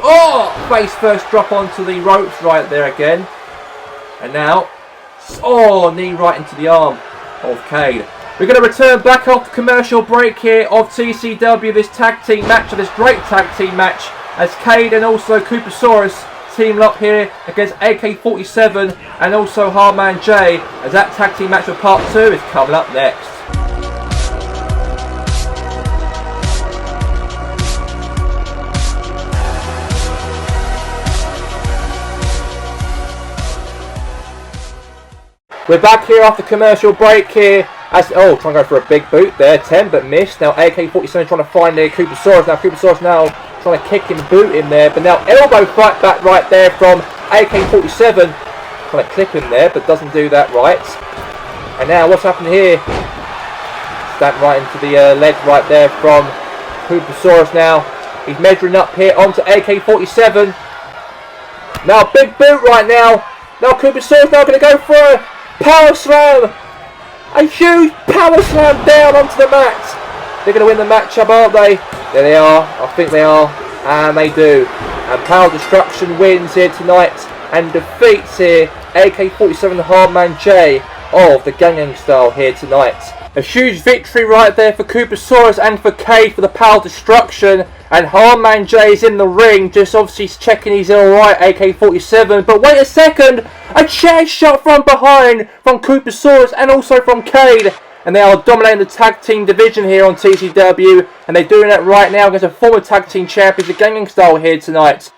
[SPEAKER 1] face first drop onto the ropes right there again. And now, knee right into the arm of Cade. We're going to return back off the commercial break here of TCW, this tag team match, of this great tag team match, as Cade and also Koopasaurus team up here against AK-47 and also Hardman J, as that tag team match of part 2 is coming up next. We're back here after commercial break here. As trying to go for a big boot there, 10 but missed. Now AK-47 trying to find their Koopasaurus. Now Koopasaurus now trying to kick him, boot him there, but now elbow fight back right there from AK-47. Trying to clip him there, but doesn't do that right. And now what's happened here? Stamp right into the leg right there from Koopasaurus now. He's measuring up here onto AK-47. Now big boot right now. Now Koopasaurus now going to go for a power slam. A huge power slam down onto the mat. They're going to win the matchup, aren't they? There they are. I think they are. And they do. And Power Destruction wins here tonight and defeats here AK-47 Hardman J of the Gangnam Style here tonight. A huge victory right there for Koopasaurus and for Cade for the Power Destruction. And Hardman J is in the ring, just obviously checking he's alright, AK-47. But wait a second! A chair shot from behind from Koopasaurus and also from Cade. And they are dominating the tag team division here on TCW. And they're doing that right now against a former tag team champions, the Gangnam Style here tonight.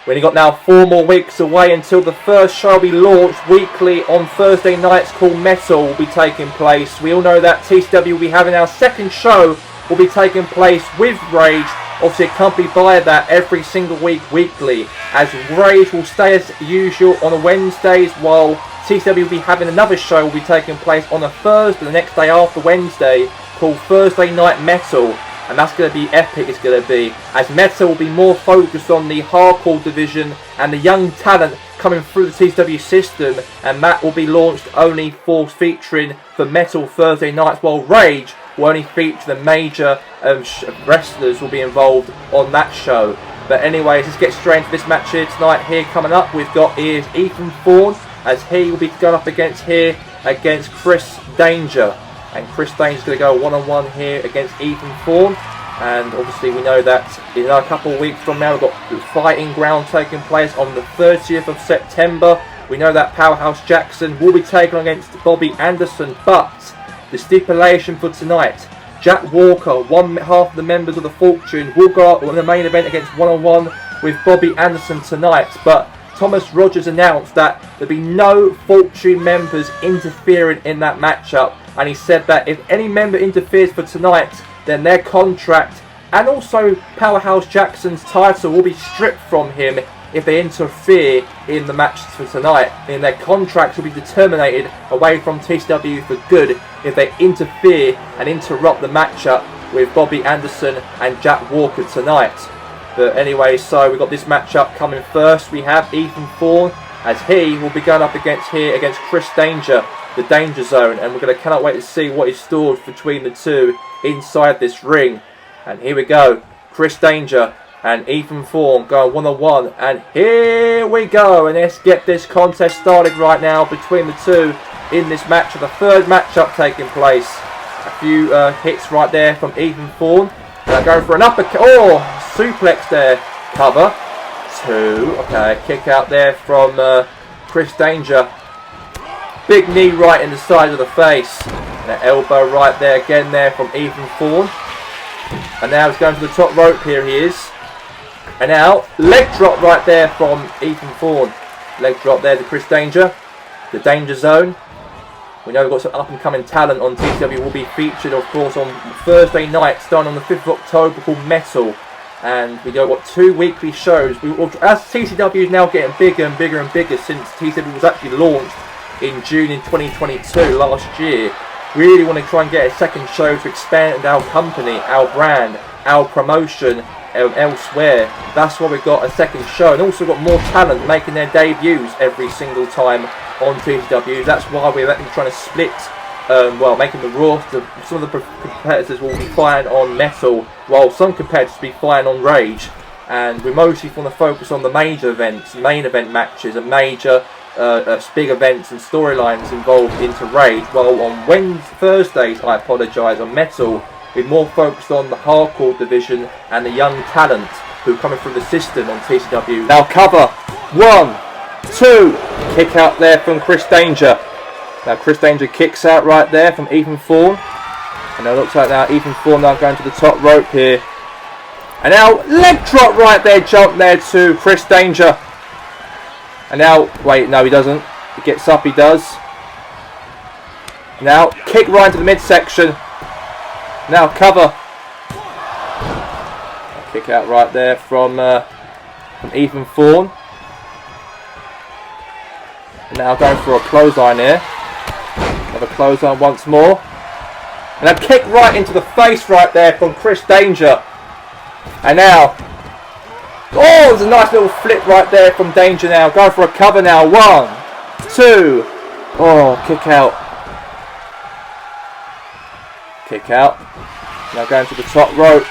[SPEAKER 1] We only got now 4 more weeks away until the first show will be launched weekly on Thursday nights called Metal will be taking place. We all know that TCW will be having our second show will be taking place with Rage, obviously accompanied by that every single week weekly, as Rage will stay as usual on the Wednesdays while TCW will be having another show will be taking place on a Thursday the next day after Wednesday called Thursday Night Metal. And that's going to be epic, it's going to be, as Metal will be more focused on the hardcore division and the young talent coming through the TCW system, and that will be launched only for featuring for Metal Thursday nights, while Rage will only feature the major wrestlers will be involved on that show. But anyways, let's get straight into this match here tonight. Here coming up, we've got is Ethan Thorne, as he will be going up against Chris Danger. And Chris Danger is going to go one-on-one here against Ethan Thorne. And obviously we know that in a couple of weeks from now we've got the Fighting Ground taking place on the 30th of September. We know that Powerhouse Jackson will be taken on against Bobby Anderson. But the stipulation for tonight, Jack Walker, one half of the members of the Fortune, will go up in the main event against one-on-one with Bobby Anderson tonight. But Thomas Rogers announced that there'll be no Fortune members interfering in that matchup. And he said that if any member interferes for tonight, then their contract and also Powerhouse Jackson's title will be stripped from him if they interfere in the match for tonight. And their contracts will be terminated away from TCW for good if they interfere and interrupt the matchup with Bobby Anderson and Jack Walker tonight. But anyway, so we've got this matchup coming first. We have Ethan Thorne, as he will be going up against Chris Danger, the Danger Zone, and cannot wait to see what is stored between the two inside this ring. And here we go, Chris Danger and Ethan Thorne going one-on-one, and here we go, and let's get this contest started right now between the two in this match of the third matchup taking place. A few hits right there from Ethan Thorne, going for an uppercut, suplex there, cover, 2, okay, kick out there from Chris Danger, big knee right in the side of the face, and an elbow right there again there from Ethan Thorne, and now he's going to the top rope, here he is. And now, leg drop right there from Ethan Thorne. Leg drop there to Chris Danger. The Danger Zone. We know we've got some up-and-coming talent on TCW. Will be featured, of course, on Thursday night, starting on the 5th of October, called Metal. And we got 2 weekly shows. As TCW is now getting bigger and bigger and bigger since TCW was actually launched in June in 2022, last year. Really want to try and get a second show to expand our company, our brand, our promotion elsewhere. That's why we've got a second show, and also got more talent making their debuts every single time on TCW. That's why we're actually trying to split, making the roster. Some of the competitors will be fighting on Metal, while some competitors will be fighting on Rage, and we mostly want to focus on the major events, main event matches, and major big events and storylines involved into Rage, while on Thursdays, I apologise, on Metal, we're more focused on the hardcore division and the young talent who are coming through the system on TCW. Now cover, 1, 2, kick out there from Chris Danger. Now Chris Danger kicks out right there from Ethan Thorne. And it looks like now Ethan Thorne now going to the top rope here. And now leg drop right there, jump there to Chris Danger. And now, wait, no he doesn't. He gets up, he does. Now kick right into the midsection. Now cover. Kick out right there from Ethan Thorne. And now going for a clothesline here. Another clothesline once more. And a kick right into the face right there from Chris Danger. And now, there's a nice little flip right there from Danger now. Going for a cover now. 1, 2. Kick out. Kick out. Now going to the top rope.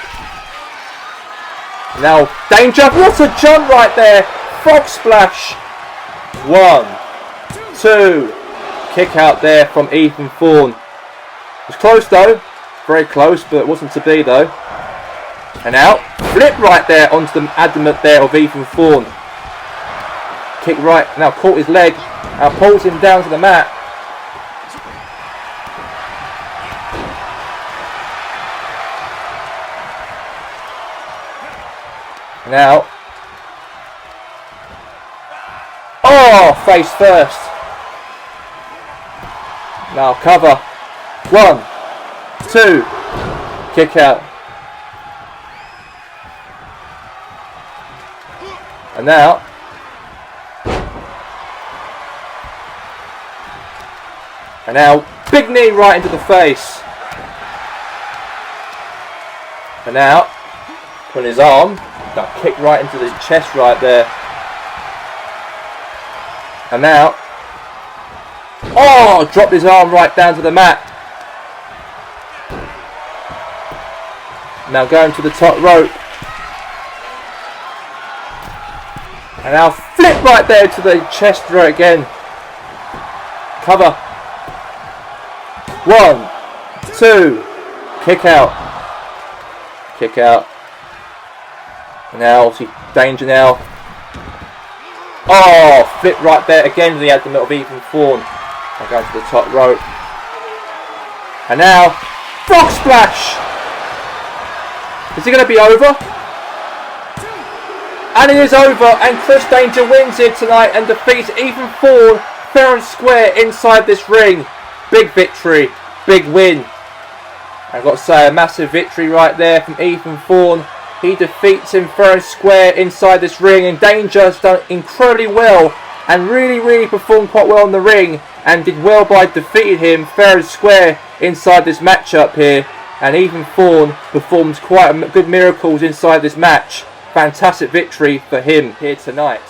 [SPEAKER 1] Now Danger. What a jump right there. Frog splash. 1, 2. Kick out there from Ethan Thorne. It was close though. Very close, but it wasn't to be though. And now flip right there onto the adamant there of Ethan Thorne. Kick right. Now caught his leg. Now pulls him down to the mat. Now, face first. Now cover. 1, 2, kick out. And now, big knee right into the face. And now, putting his arm. Now kick right into the chest right there. And now, dropped his arm right down to the mat. Now going to the top rope. And now flip right there to the chest right again. Cover. 1, 2, kick out. Kick out. Now, obviously, Danger now. Flip right there again to the abdomen of Ethan Thorne. Now going to the top rope. And now, frog splash! Is it going to be over? And it is over, and Chris Danger wins it tonight and defeats Ethan Thorne fair and square inside this ring. Big victory, big win. I've got to say, a massive victory right there from Ethan Thorne. He defeats him fair and square inside this ring, and Danger has done incredibly well and really performed quite well in the ring and did well by defeating him fair and square inside this matchup here. And Ethan Thorne performed quite good miracles inside this match. Fantastic victory for him here tonight.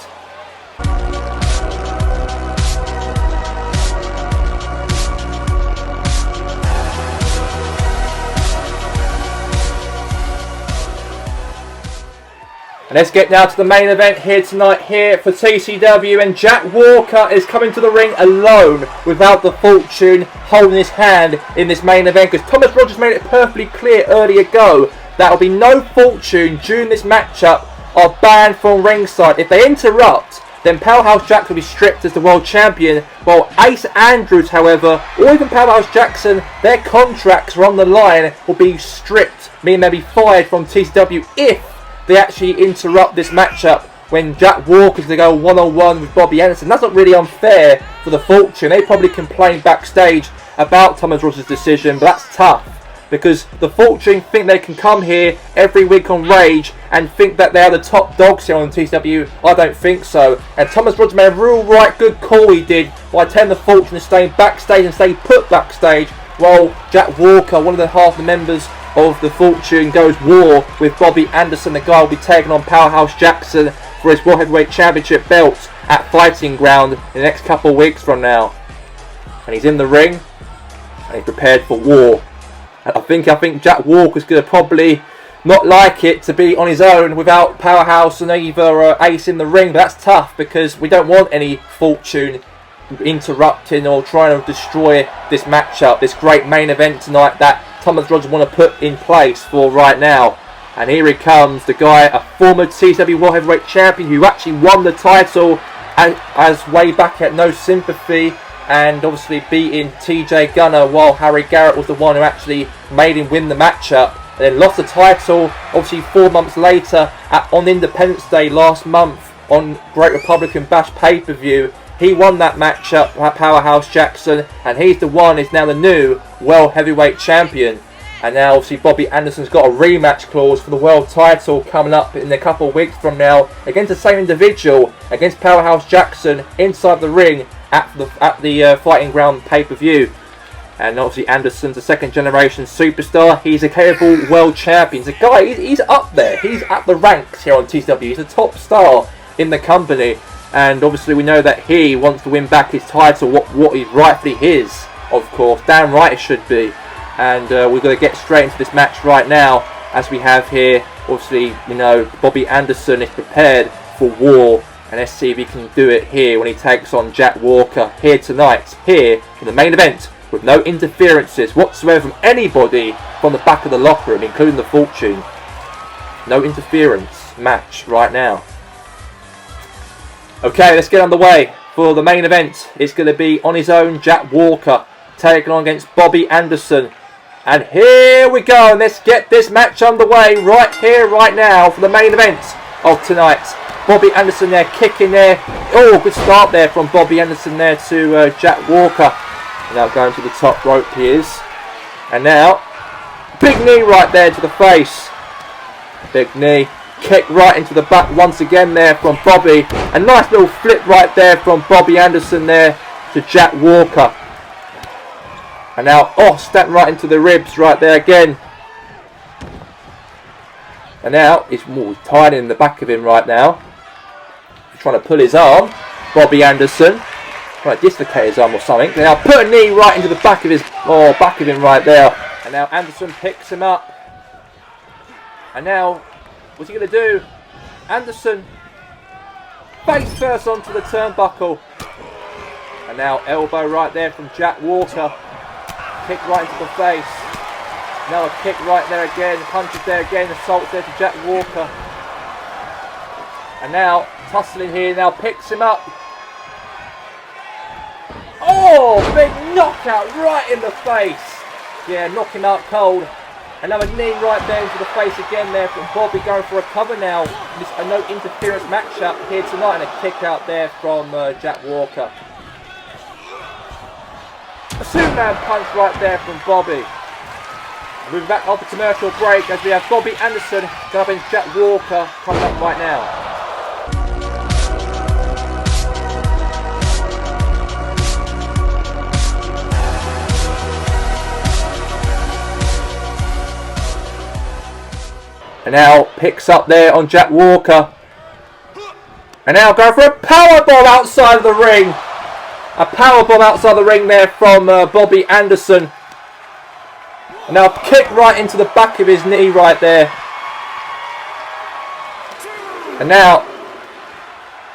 [SPEAKER 2] And let's get now to the main event here tonight here for TCW, and Jack Walker is coming to the ring alone without the Fortune holding his hand in this main event, because Thomas Rogers made it perfectly clear earlier ago that will be no Fortune during this matchup are banned from ringside. If they interrupt, then Powerhouse Jackson will be stripped as the world champion, while Ace Andrews, however, or even Powerhouse Jackson, their contracts are on the line, will be stripped, meaning they'll be fired from TCW if they actually interrupt this matchup when Jack Walker's going to go one-on-one with Bobby Anderson. That's not really unfair for the Fortune. They probably complained backstage about Thomas Rogers' decision, but that's tough, because the Fortune think they can come here every week on Rage and think that they are the top dogs here on TCW. I don't think so. And Thomas Rogers made a real good call he did by telling the Fortune to stay backstage and stay put backstage, while Jack Walker, one of the half the members of the Fortune, goes war with Bobby Anderson. The guy will be taking on Powerhouse Jackson for his World Heavyweight Championship belt at Fighting Ground in the next couple of weeks from now. And he's in the ring and he's prepared for war. And I think Jack Walker's going to probably not like it to be on his own without Powerhouse and either Ace in the ring, but that's tough because we don't want any Fortune interrupting or trying to destroy this matchup, this great main event tonight that Thomas Rogers want to put in place for right now. And here he comes, the guy, a former TCW World Heavyweight Champion who actually won the title as way back at No Sympathy, and obviously beating TJ Gunner, while Harry Garrett was the one who actually made him win the matchup, and then lost the title obviously 4 months later on Independence Day last month on Great Republican Bash pay-per-view. He won that matchup at Powerhouse Jackson, and he's the one who's now the new World Heavyweight Champion. And now obviously Bobby Anderson's got a rematch clause for the world title coming up in a couple of weeks from now against the same individual, against Powerhouse Jackson inside the ring at the Fighting Ground pay-per-view. And obviously Anderson's a second generation superstar. He's a capable world champion. He's a guy, he's up there. He's at the ranks here on TCW. He's a top star in the company. And obviously we know that he wants to win back his title, what is rightfully his, of course. Damn right it should be. And we're going to get straight into this match right now, as we have here. Obviously, we know Bobby Anderson is prepared for war, and let's see if he can do it here when he takes on Jack Walker here tonight, here in the main event, with no interferences whatsoever from anybody from the back of the locker room, including the Fortune. No interference match right now. Okay, let's get underway for the main event. It's going to be on his own, Jack Walker taking on against Bobby Anderson. And here we go, and let's get this match underway right here, right now, for the main event of tonight. Bobby Anderson there, kicking there. Oh, good start there from Bobby Anderson there to Jack Walker. And now going to the top rope he is. And now, big knee right there to the face. Big knee. Kick right into the back once again there from Bobby. A nice little flip right there from Bobby Anderson there to Jack Walker. And now, step right into the ribs right there again. And now, he's tied in the back of him right now. He's trying to pull his arm. Bobby Anderson. Trying to dislocate his arm or something. Now, put a knee right into the back of his, back of him right there. And now, Anderson picks him up. And now, what's he going to do? Anderson, face first onto the turnbuckle. And now, elbow right there from Jack Walker. Kick right into the face. Now a kick right there again. Punches there again. Assaults there to Jack Walker. And now tussling here. Now picks him up. Oh, big knockout right in the face. Yeah, knock him out cold. And now a knee right there into the face again there from Bobby, going for a cover now. This a no interference matchup here tonight, and a kick out there from Jack Walker. A Superman punch right there from Bobby. Moving back off the commercial break as we have Bobby Anderson going up against Jack Walker coming up right now. And now picks up there on Jack Walker. And now going for a powerbomb outside of the ring. A powerbomb outside the ring there from Bobby Anderson. And now kick right into the back of his knee right there. And now,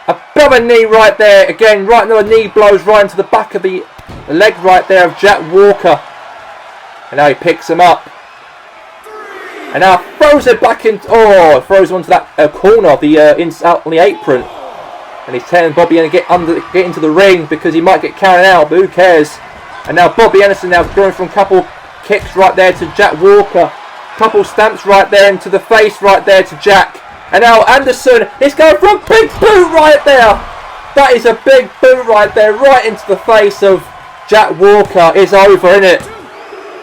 [SPEAKER 2] a bit of a knee right there. Again, right now a knee blows right into the back of the leg right there of Jack Walker. And now he picks him up. And now throws it back in. Oh, throws onto that corner of the out on the apron. And he's telling Bobby Anderson to get into the ring because he might get carried out, but who cares? And now Bobby Anderson now going from a couple kicks right there to Jack Walker. Couple stamps right there into the face right there to Jack. And now Anderson is going for a big boot right there. That is a big boot right there, right into the face of Jack Walker. It's over, isn't it?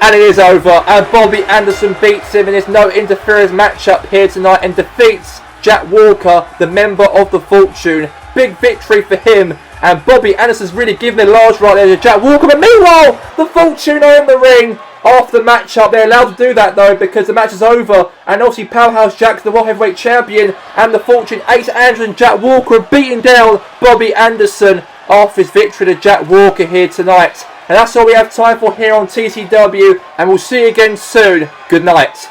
[SPEAKER 2] And it is over. And Bobby Anderson beats him in this no interference matchup here tonight and defeats Jack Walker, the member of the Fortune. Big victory for him. And Bobby Anderson's really giving it large right there to Jack Walker. But meanwhile, the Fortune are in the ring. After the matchup, they're allowed to do that though because the match is over. And obviously Powerhouse Jack's the World Heavyweight Champion. And the Fortune, Ace Andrews and Jack Walker are beating down Bobby Anderson after his victory to Jack Walker here tonight. And that's all we have time for here on TCW. And we'll see you again soon. Good night.